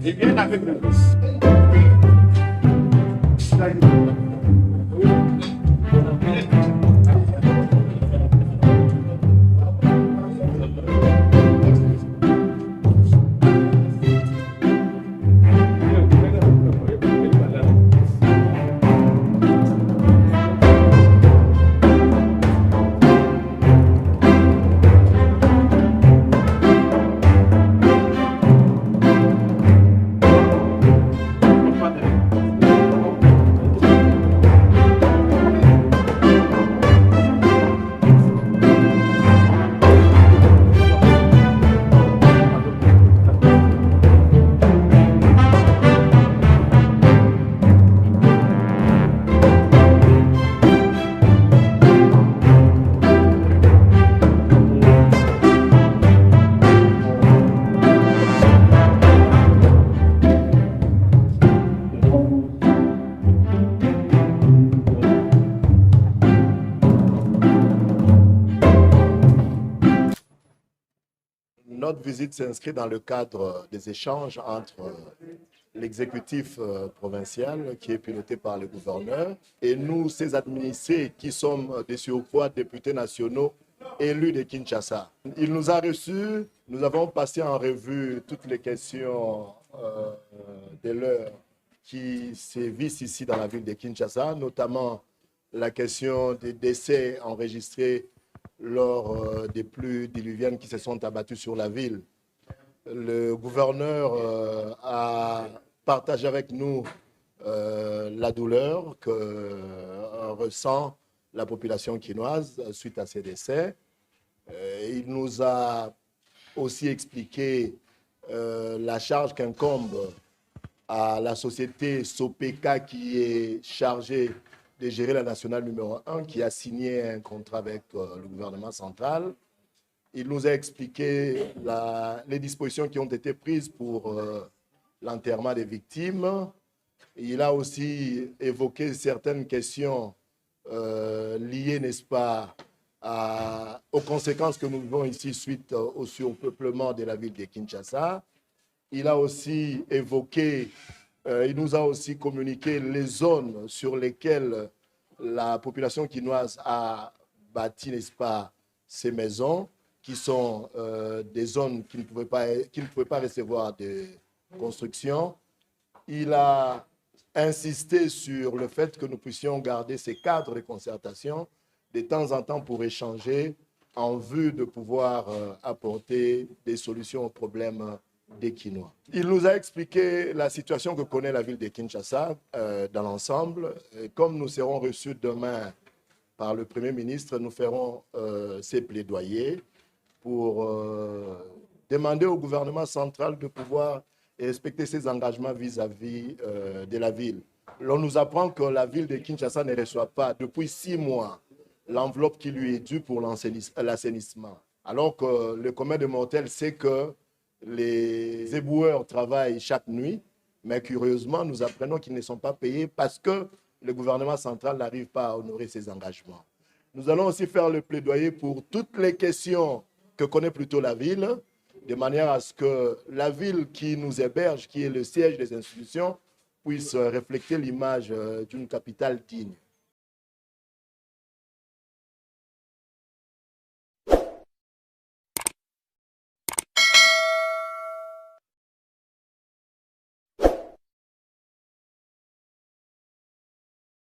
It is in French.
Ils viennent avec le Notre visite s'inscrit dans le cadre des échanges entre l'exécutif provincial qui est piloté par le gouverneur et nous, ces administrés qui sommes de surcroît députés nationaux élus de Kinshasa. Il nous a reçus, nous avons passé en revue toutes les questions de l'heure qui sévissent ici dans la ville de Kinshasa, notamment la question des décès enregistrés lors des pluies diluviennes qui se sont abattues sur la ville. Le gouverneur a partagé avec nous la douleur que ressent la population quinoise suite à ces décès. Il nous a aussi expliqué la charge qu'incombe à la société Sopeka qui est chargée de gérer la nationale numéro 1, qui a signé un contrat avec le gouvernement central. Il nous a expliqué les dispositions qui ont été prises pour l'enterrement des victimes. Il a aussi évoqué certaines questions liées, n'est-ce pas, aux conséquences que nous vivons ici suite au surpeuplement de la ville de Kinshasa. Il a aussi évoqué, il nous a aussi communiqué les zones sur lesquelles la population quinoise a bâti, n'est-ce pas, ces maisons, qui sont des zones qui ne pouvaient pas recevoir de construction. Il a insisté sur le fait que nous puissions garder ces cadres de concertation de temps en temps pour échanger en vue de pouvoir apporter des solutions aux problèmes des Quinois. Il nous a expliqué la situation que connaît la ville de Kinshasa dans l'ensemble. Comme nous serons reçus demain par le Premier ministre, nous ferons ces plaidoyers pour demander au gouvernement central de pouvoir respecter ses engagements vis-à-vis de la ville. L'on nous apprend que la ville de Kinshasa ne reçoit pas depuis 6 mois l'enveloppe qui lui est due pour l'assainissement. Alors que le commun des mortels sait que les éboueurs travaillent chaque nuit, mais curieusement, nous apprenons qu'ils ne sont pas payés parce que le gouvernement central n'arrive pas à honorer ses engagements. Nous allons aussi faire le plaidoyer pour toutes les questions que connaît plutôt la ville, de manière à ce que la ville qui nous héberge, qui est le siège des institutions, puisse refléter l'image d'une capitale digne.